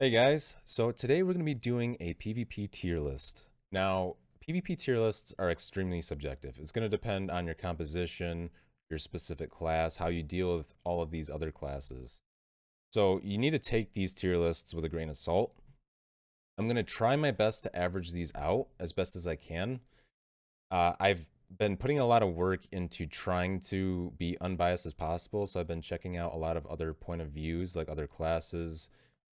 Hey guys, so today we're going to be doing a PvP tier list. Now, PvP tier lists are extremely subjective. It's going to depend on your composition, your specific class, how you deal with all of these other classes. So you need to take these tier lists with a grain of salt. I'm going to try my best to average these out as best as I can. I've been putting a lot of work into trying to be unbiased as possible, so I've been checking out a lot of other point of views, like other classes,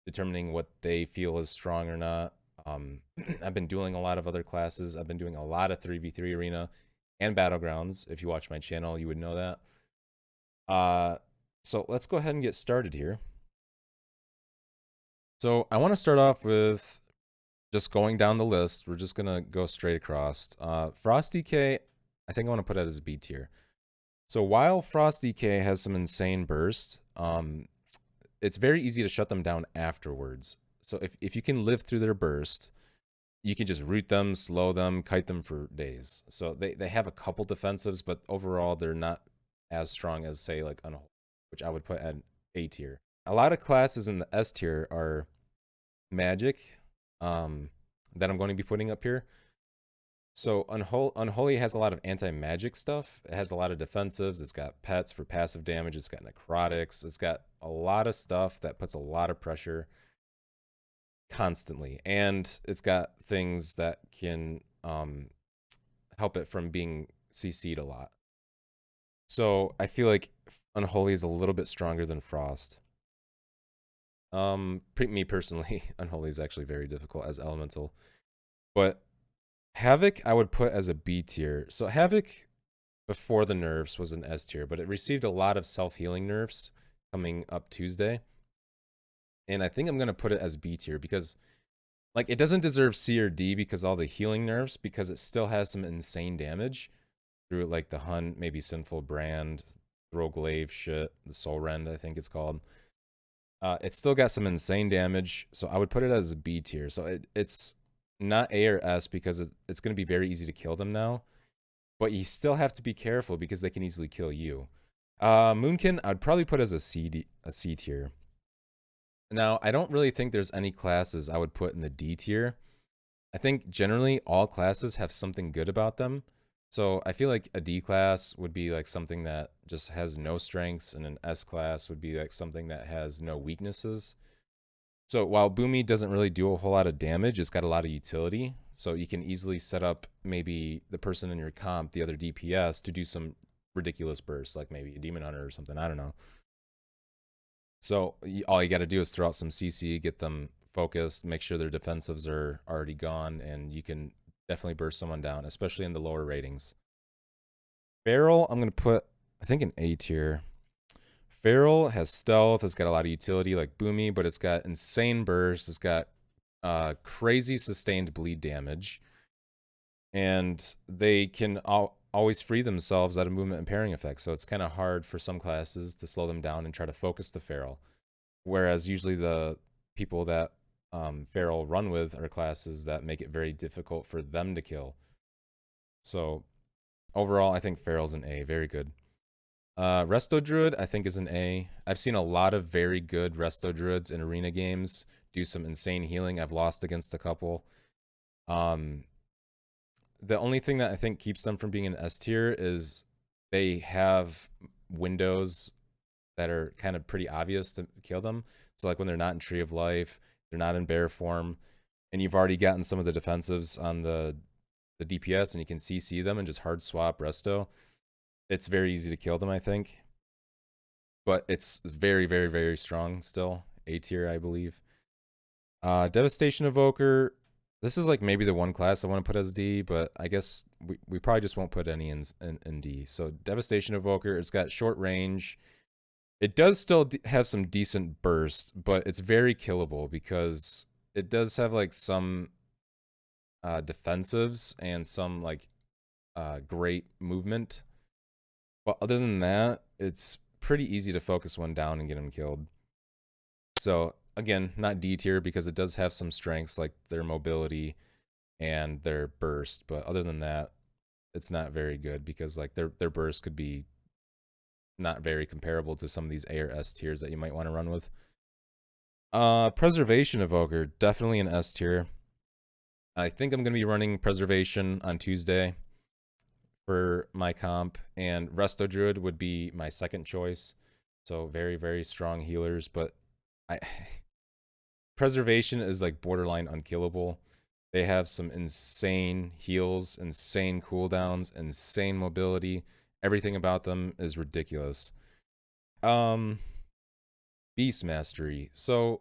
determining what they feel is strong or not. I've been doing a lot of other classes. I've been doing a lot of 3v3 arena and battlegrounds. If you watch my channel, you would know that. So let's go ahead and get started here. So I want to start off with just going down the list. We're just gonna go straight across. Frost DK, I think I want to put it as a B tier. So while Frost DK has some insane burst, it's very easy to shut them down afterwards. So if you can live through their burst, you can just root them, slow them, kite them for days. So they have a couple defensives, but overall they're not as strong as, say, like Unholy, which I would put at A tier. A lot of classes in the S tier are magic, that I'm going to be putting up here. So Unholy has a lot of anti-magic stuff. It has a lot of defensives. It's got pets for passive damage. It's got necrotics. It's got a lot of stuff that puts a lot of pressure constantly. And it's got things that can help it from being CC'd a lot. So I feel like Unholy is a little bit stronger than Frost. Me personally, Unholy is actually very difficult as Elemental. But Havoc I would put as a B tier. So Havoc before the nerfs was an S tier, but it received a lot of self-healing nerfs coming up Tuesday. And I think I'm going to put it as B tier because like it doesn't deserve C or D because all the healing nerfs, because it still has some insane damage through like the Hunt, maybe Sinful Brand, Throw Glaive shit, the Soul Rend, I think it's called. It's still got some insane damage, so I would put it as a B tier. So it's not A or S because it's going to be very easy to kill them now, but you still have to be careful because they can easily kill you. Moonkin, I'd probably put as a C tier. Now, I don't really think there's any classes I would put in the D tier. I think generally all classes have something good about them. So I feel like a D class would be like something that just has no strengths, and an S class would be like something that has no weaknesses. So while Boomy doesn't really do a whole lot of damage, it's got a lot of utility. So you can easily set up maybe the person in your comp, the other DPS, to do some ridiculous bursts, like maybe a Demon Hunter or something. I don't know. So all you got to do is throw out some CC, get them focused, make sure their defensives are already gone, and you can definitely burst someone down, especially in the lower ratings. Feral, I'm going to put, I think, an A tier. Feral has stealth, it's got a lot of utility like Boomy, but it's got insane burst, it's got crazy sustained bleed damage, and they can always free themselves out of movement and pairing effects, so it's kind of hard for some classes to slow them down and try to focus the Feral. Whereas usually the people that Feral run with are classes that make it very difficult for them to kill. So overall, I think Feral's an A, very good. Resto Druid, I think, is an A. I've seen a lot of very good Resto Druids in arena games do some insane healing. I've lost against a couple. The only thing that I think keeps them from being an S tier is they have windows that are kind of pretty obvious to kill them. So like when they're not in Tree of Life, they're not in bear form, and you've already gotten some of the defensives on the DPS, and you can CC them and just hard swap Resto. It's very easy to kill them, I think. But it's very, very, very strong still. A tier, I believe. Devastation Evoker. This is like maybe the one class I want to put as D, but I guess we probably just won't put any in D. So Devastation Evoker, it's got short range. It does still have some decent burst, but it's very killable because it does have like some defensives and some like great movement. But other than that, it's pretty easy to focus one down and get him killed. So again, not D tier because it does have some strengths like their mobility and their burst, but other than that, it's not very good because like their burst could be not very comparable to some of these A or S tiers that you might want to run with. Preservation Evoker, definitely an S tier. I think I'm gonna be running Preservation on Tuesday for my comp, and Resto Druid would be my second choice. So very, very strong healers, but I Preservation is like borderline unkillable. They have some insane heals, insane cooldowns, insane mobility. Everything about them is ridiculous. Um, Beast Mastery. So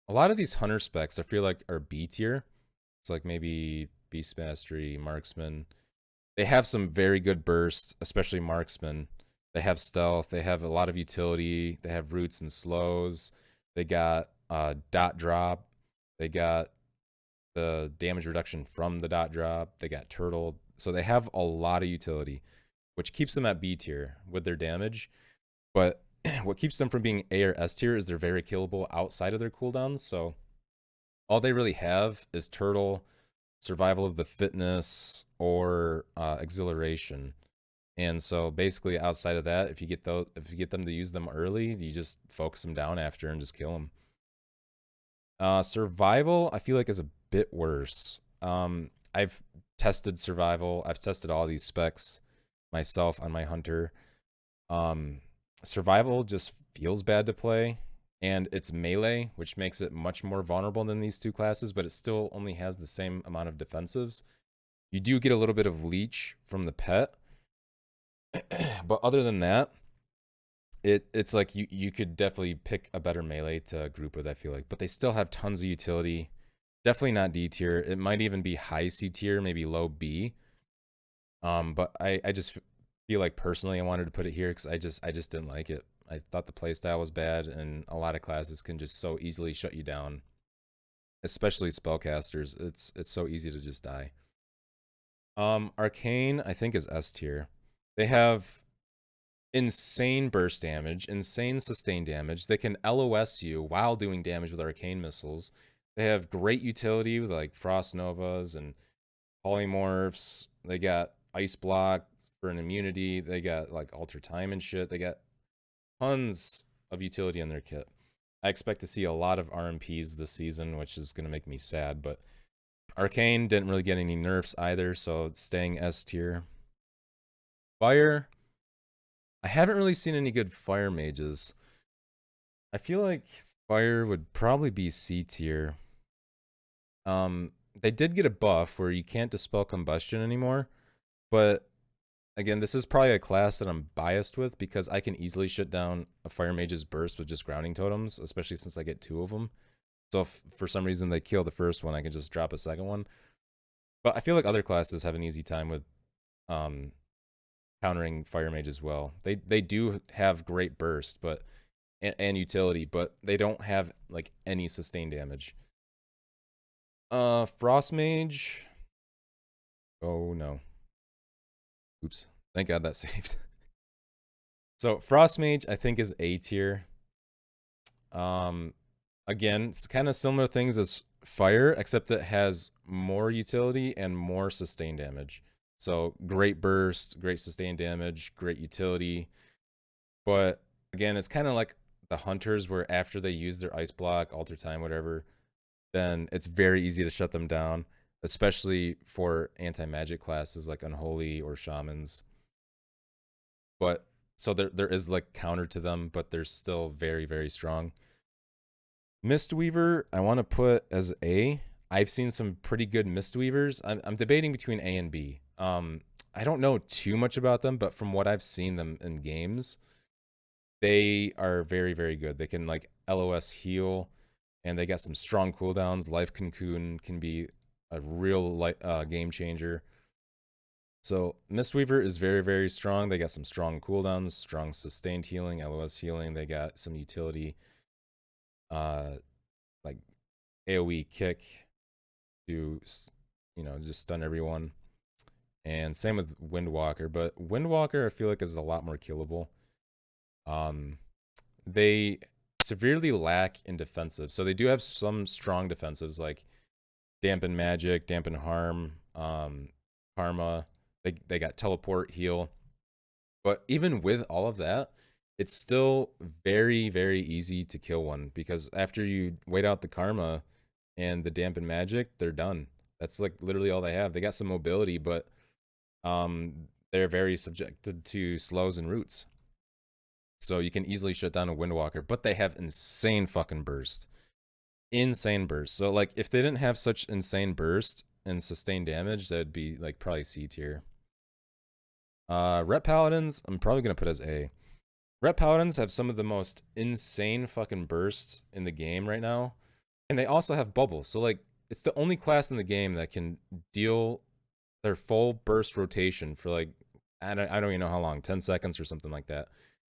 a lot of these hunter specs I feel like are B tier. It's like maybe Beast Mastery, Marksman. They have some very good bursts, especially Marksman. They have stealth. They have a lot of utility. They have roots and slows. They got dot drop. They got the damage reduction from the dot drop. They got turtle. So they have a lot of utility, which keeps them at B tier with their damage. But what keeps them from being A or S tier is they're very killable outside of their cooldowns. So all they really have is turtle, survival of the fitness, or exhilaration. And so basically outside of that, if you get them to use them early, you just focus them down after and just kill them. Survival, I feel like is a bit worse. I've tested survival. I've tested all these specs myself on my hunter. Survival just feels bad to play, and it's melee, which makes it much more vulnerable than these two classes, but it still only has the same amount of defensives. You do get a little bit of leech from the pet, but other than that, it's like you could definitely pick a better melee to group with, I feel like. But they still have tons of utility. Definitely not D tier. It might even be high C tier, maybe low B. But I just feel like personally I wanted to put it here because I just didn't like it. I thought the playstyle was bad, and a lot of classes can just so easily shut you down, especially spellcasters. It's so easy to just die. Arcane I think is S tier. They have insane burst damage, insane sustain damage. They can LOS you while doing damage with arcane missiles. They have great utility with like frost novas and polymorphs. They got ice block for an immunity. They got like alter time and shit. They got tons of utility in their kit. I expect to see a lot of RMPs this season, which is going to make me sad, but Arcane didn't really get any nerfs either, so it's staying S tier. Fire, I haven't really seen any good fire mages. I feel like fire would probably be C tier. They did get a buff where you can't dispel combustion anymore, but again, this is probably a class that I'm biased with because I can easily shut down a fire mage's burst with just grounding totems, especially since I get 2 of them. So if for some reason they kill the first one, I can just drop a second one. But I feel like other classes have an easy time with countering fire mage as well. They do have great burst, but and utility, but they don't have like any sustained damage. Frost mage. Oh no. Oops. Thank God that saved. So Frost mage I think is A tier. Again, it's kind of similar things as fire, except it has more utility and more sustained damage. So great burst, great sustained damage, great utility. But again, it's kind of like the hunters where after they use their ice block, alter time, whatever, then it's very easy to shut them down, especially for anti-magic classes like unholy or shamans. But so there is like counter to them, but they're still very, very strong. Mistweaver, I want to put as A. I've seen some pretty good Mistweavers. I'm debating between A and B. I don't know too much about them, but from what I've seen them in games, they are very, very good. They can like LOS heal, and they got some strong cooldowns. Life Cocoon can be a real game changer. So Mistweaver is very, very strong. They got some strong cooldowns, strong sustained healing, LOS healing. They got some utility, like AoE kick to, just stun everyone. And same with Windwalker, but Windwalker I feel like is a lot more killable. They severely lack in defensive, so they do have some strong defensives like dampen magic, dampen harm, karma. They got teleport, heal, but even with all of that, it's still very, very easy to kill one because after you wait out the karma and the dampen magic, they're done. That's like literally all they have. They got some mobility, but they're very subjected to slows and roots. So you can easily shut down a Windwalker, but they have insane fucking burst. Insane burst. So like if they didn't have such insane burst and sustained damage, that'd be like probably C tier. Ret Paladins, I'm probably gonna put as A. Ret Paladins have some of the most insane fucking bursts in the game right now. And they also have bubble. So like it's the only class in the game that can deal their full burst rotation for like I don't even know how long, 10 seconds or something like that,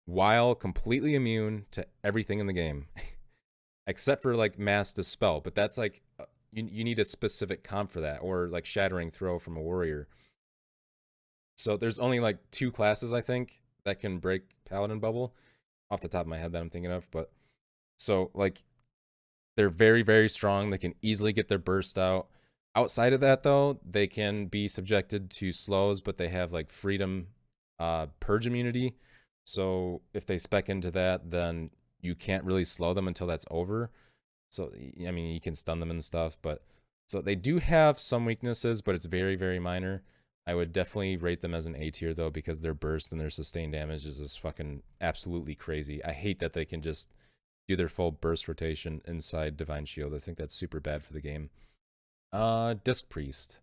while completely immune to everything in the game. Except for like mass dispel, but that's like you need a specific comp for that, or like shattering throw from a warrior. So there's only like 2 classes I think that can break paladin bubble off the top of my head that I'm thinking of, but so like they're very, very strong. They can easily get their burst out. Outside of that though, they can be subjected to slows, but they have like freedom purge immunity. So if they spec into that, then you can't really slow them until that's over. So I mean, you can stun them and stuff, but so they do have some weaknesses, but it's very, very minor. I would definitely rate them as an A tier though, because their burst and their sustained damage is just fucking absolutely crazy. I hate that they can just do their full burst rotation inside Divine Shield. I think that's super bad for the game. Disc Priest.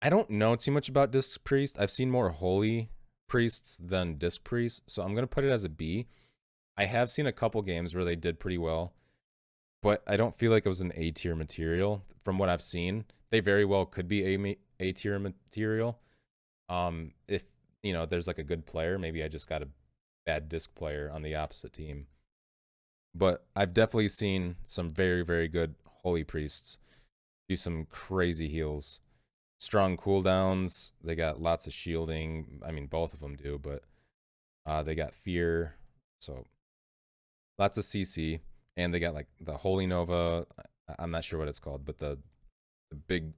I don't know too much about Disc Priest. I've seen more Holy Priests than Disc Priest, so I'm gonna put it as a B. I have seen a couple games where they did pretty well, but I don't feel like it was an A tier material from what I've seen. They very well could be A tier material. If you know, there's like a good player, maybe I just got a bad disc player on the opposite team. But I've definitely seen some very, very good Holy Priests do some crazy heals. Strong cooldowns. They got lots of shielding. I mean, both of them do, but they got fear. So lots of CC. And they got like the Holy Nova. I'm not sure what it's called, but the big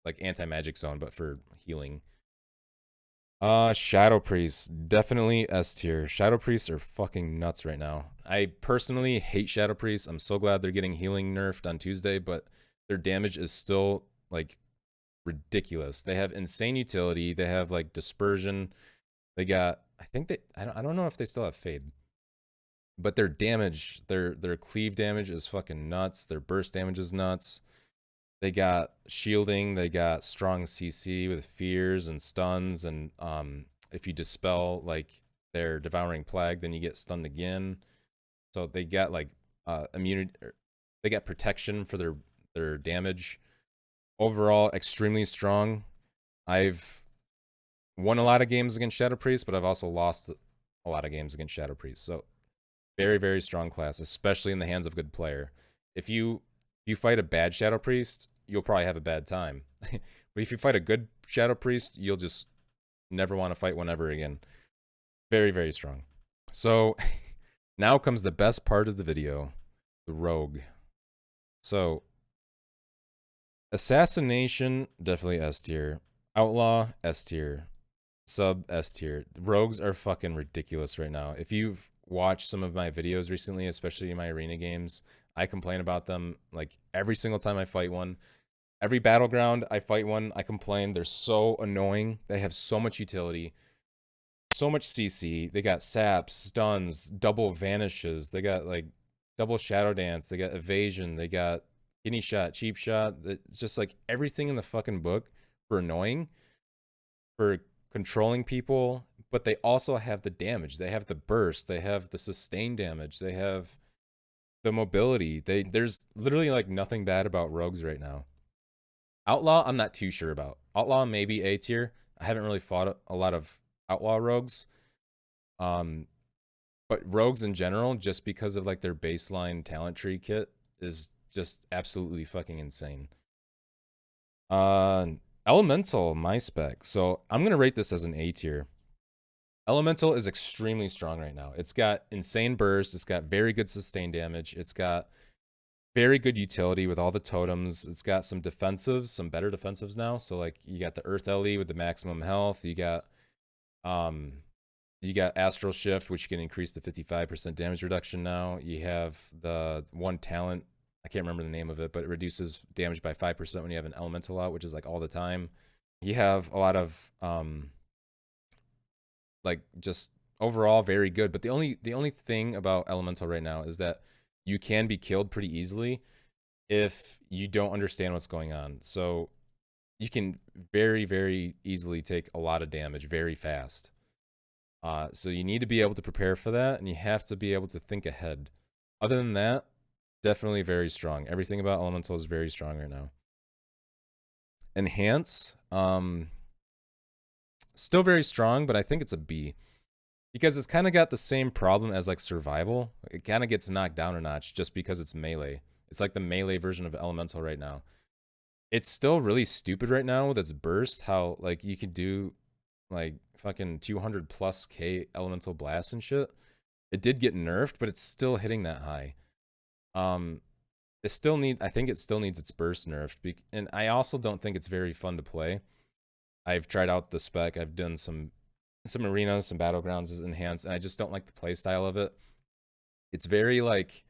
like anti-magic zone, but for healing. Shadow Priests, definitely S tier. Shadow Priests are fucking nuts right now. I personally hate Shadow Priests. I'm so glad they're getting healing nerfed on Tuesday, but their damage is still like ridiculous. They have insane utility. They have like dispersion. They got I think they I don't know if they still have fade. But their damage, their cleave damage is fucking nuts. Their burst damage is nuts. They got shielding, they got strong CC with fears and stuns, and if you dispel like their devouring plague, then you get stunned again. So they got like immunity, they got protection for their damage. Overall, extremely strong. I've won a lot of games against Shadow Priest, but I've also lost a lot of games against Shadow Priest. So very, very strong class, especially in the hands of a good player. If you fight a bad Shadow Priest, you'll probably have a bad time. But if you fight a good Shadow Priest, you'll just never want to fight one ever again. Very, very strong. So now comes the best part of the video, the Rogue. So Assassination, definitely S tier. Outlaw, S tier. Sub, S tier. Rogues are fucking ridiculous right now. If you've watched some of my videos recently, especially in my arena games, I complain about them like every single time I fight one. Every battleground I fight one, I complain. They're so annoying. They have so much utility, so much CC. They got saps, stuns, double vanishes. They got like double shadow dance. They got evasion. They got kidney shot, cheap shot. It's just like everything in the fucking book for annoying, for controlling people. But they also have the damage. They have the burst. They have the sustained damage. They have the mobility. There's literally like nothing bad about rogues right now. Outlaw, I'm not too sure about. Outlaw maybe A tier. I haven't really fought a lot of outlaw rogues. But rogues in general, just because of like their baseline talent tree kit, is just absolutely fucking insane. Elemental, my spec. So I'm gonna rate this as an A tier. Elemental is extremely strong right now. It's got insane burst. It's got very good sustained damage. It's got very good utility with all the totems. It's got some defensives, some better defensives now. So like you got the Earth LE with the maximum health. You got You got Astral Shift, which you can increase to 55% damage reduction now. You have the one talent, I can't remember the name of it, but it reduces damage by 5% when you have an elemental out, which is like all the time. You have a lot of like just overall very good. But the only thing about elemental right now is that you can be killed pretty easily if you don't understand what's going on. So you can very, very easily take a lot of damage very fast. So you need to be able to prepare for that, and you have to be able to think ahead. Other than that, definitely very strong. Everything about elemental is very strong right now. Enhance, still very strong, but I think it's a B. Because it's kind of got the same problem as like survival. It kind of gets knocked down a notch just because it's melee. It's like the melee version of elemental right now. It's still really stupid right now with its burst, how like you could do like fucking 200 plus K elemental blast and shit. It did get nerfed, but it's still hitting that high. It still need, I think it still needs its burst nerfed, and I also don't think it's very fun to play. I've tried out the spec. I've done some arenas, some battlegrounds as enhanced, and I just don't like the play style of it. It's very like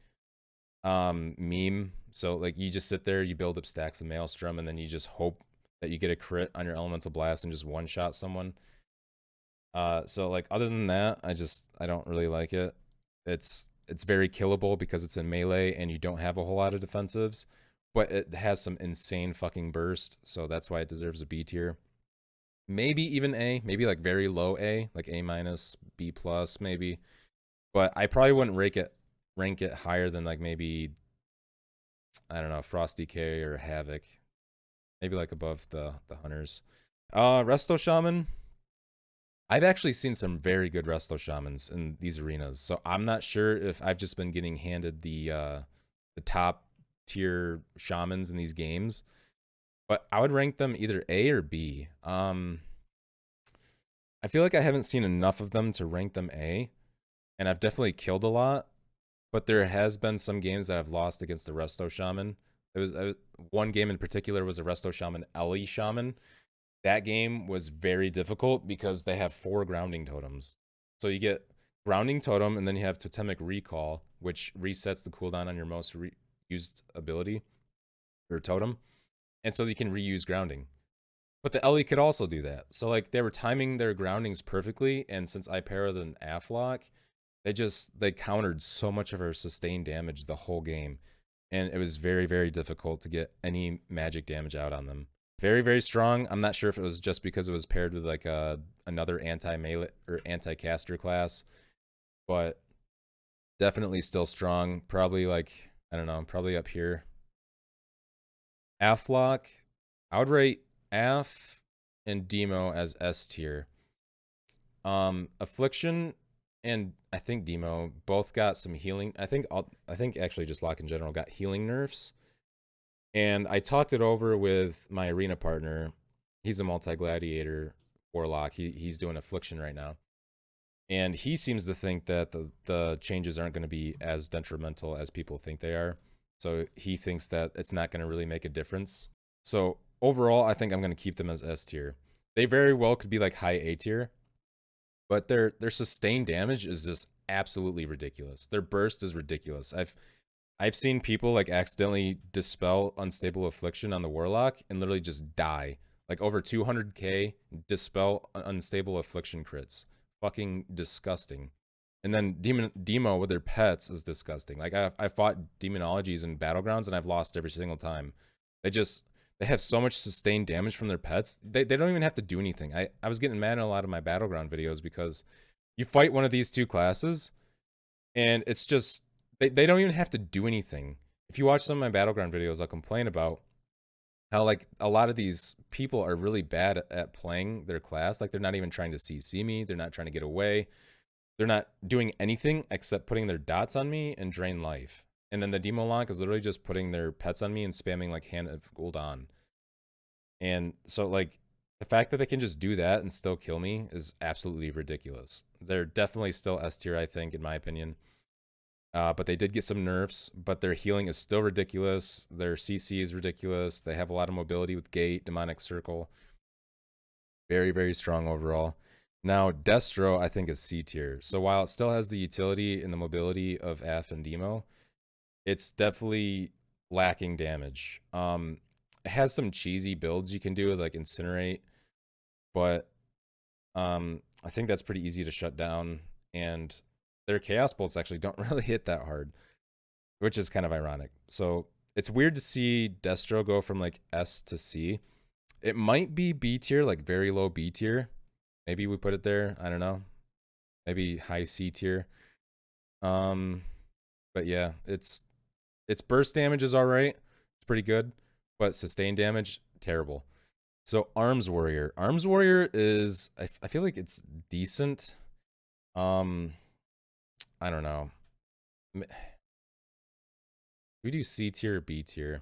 meme. So like you just sit there, you build up stacks of Maelstrom, and then you just hope that you get a crit on your elemental blast and just one shot someone. So like other than that, I don't really like it. It's very killable because it's in melee and you don't have a whole lot of defensives, but it has some insane fucking burst, so that's why it deserves a B tier. Maybe even A, maybe like very low A, like A minus, B plus maybe. But I probably wouldn't rank it higher than like maybe, I don't know, Frosty K or Havoc. Maybe like above the Hunters. Resto Shaman. I've actually seen some very good Resto Shamans in these arenas, so I'm not sure if I've just been getting handed the top tier shamans in these games, but I would rank them either A or B. I feel like I haven't seen enough of them to rank them A, and I've definitely killed a lot, but there has been some games that I've lost against the Resto Shaman. It was one game in particular was a Resto Shaman Ellie Shaman. That game was very difficult because they have 4 grounding totems. So you get grounding totem, and then you have totemic recall, which resets the cooldown on your most used ability or totem. And so you can reuse grounding. But the Ellie could also do that. So like they were timing their groundings perfectly, and since I parried an Aflock, they countered so much of her sustained damage the whole game. And it was very, very difficult to get any magic damage out on them. Very, very strong. I'm not sure if it was just because it was paired with like another anti-melee or anti-caster class, but definitely still strong. Probably like, I don't know, probably up here. Aflock, I would rate Af and Demo as S tier. Affliction and I think Demo both got some healing. I think actually just Lock in general got healing nerfs. And I talked it over with my arena partner. He's a multi-gladiator warlock. He's doing Affliction right now. And he seems to think that the changes aren't going to be as detrimental as people think they are. So he thinks that it's not going to really make a difference. So overall, I think I'm going to keep them as S tier. They very well could be like high A tier, but their sustained damage is just absolutely ridiculous. Their burst is ridiculous. I've seen people like accidentally dispel unstable affliction on the warlock and literally just die. Like over 200k dispel unstable affliction crits. Fucking disgusting. And then Demo with their pets is disgusting. Like I fought demonologies in battlegrounds and I've lost every single time. They have so much sustained damage from their pets. They don't even have to do anything. I was getting mad in a lot of my battleground videos because you fight one of these two classes and it's just they don't even have to do anything. If you watch some of my battleground videos, I'll complain about how like a lot of these people are really bad at playing their class. Like they're not even trying to CC me. They're not trying to get away. They're not doing anything except putting their dots on me and drain life. And then the Demo Lock is literally just putting their pets on me and spamming like Hand of Gul'dan. And so like the fact that they can just do that and still kill me is absolutely ridiculous. They're definitely still S tier, I think, in my opinion. But they did get some nerfs, but their healing is still ridiculous. Their CC is ridiculous. They have a lot of mobility with Gate, Demonic Circle. Very, very strong overall. Now, Destro, I think, is C tier. So while it still has the utility and the mobility of F and Demo, it's definitely lacking damage. It has some cheesy builds you can do, like Incinerate, but I think that's pretty easy to shut down. And their Chaos Bolts actually don't really hit that hard, which is kind of ironic. So it's weird to see Destro go from like S to C. It might be B tier, like very low B tier. Maybe we put it there. I don't know. Maybe high C tier. But yeah, its burst damage is all right. It's pretty good, but sustained damage terrible. So Arms Warrior. Arms Warrior is I feel like it's decent. I don't know. We do C tier or B tier.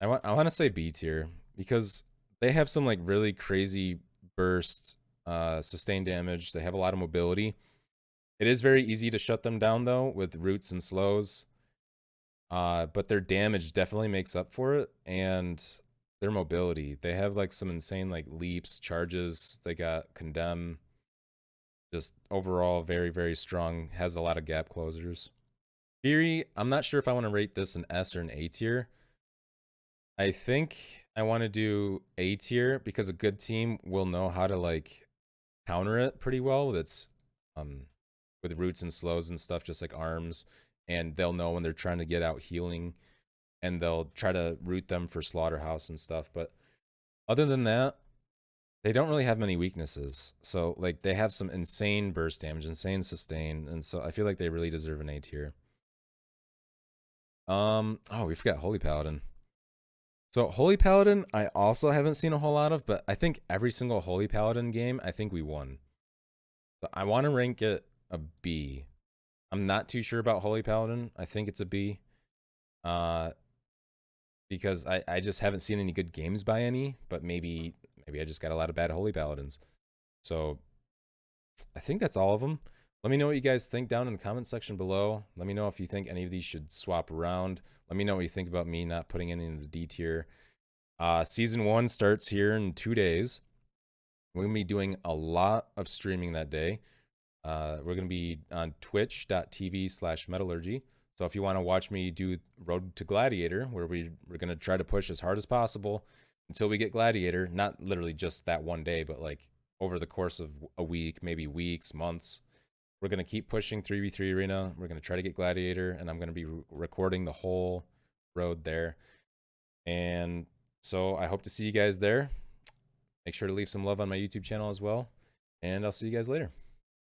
I want to say B tier because they have some like really crazy burst, sustained damage. They have a lot of mobility. It is very easy to shut them down though with roots and slows. But their damage definitely makes up for it, and their mobility. They have like some insane like leaps, charges. They got condemn. Just overall very, very strong. Has a lot of gap closers. Fury, I'm not sure if I want to rate this an S or an A tier. I think I want to do A tier because a good team will know how to like counter it pretty well with its with roots and slows and stuff, just like arms, and they'll know when they're trying to get out healing, and they'll try to root them for slaughterhouse and stuff. But other than that, they don't really have many weaknesses. So like they have some insane burst damage, insane sustain, and so I feel like they really deserve an A tier. Oh, we forgot Holy Paladin. So Holy Paladin, I also haven't seen a whole lot of, but I think every single Holy Paladin game, I think we won. So I want to rank it a B. I'm not too sure about Holy Paladin. I think it's a B. Because I just haven't seen any good games by any, but maybe I just got a lot of bad Holy Paladins. So I think that's all of them. Let me know what you guys think down in the comment section below. Let me know if you think any of these should swap around. Let me know what you think about me not putting any in the D tier. Season 1 starts here in 2 days. We're going to be doing a lot of streaming that day. We're going to be on twitch.tv/metallurgy. So if you want to watch me do Road to Gladiator, where we're going to try to push as hard as possible until we get Gladiator, not literally just that one day, but like over the course of a week, maybe weeks, months, we're going to keep pushing 3v3 Arena. We're going to try to get Gladiator, and I'm going to be recording the whole road there. And so I hope to see you guys there. Make sure to leave some love on my YouTube channel as well. And I'll see you guys later.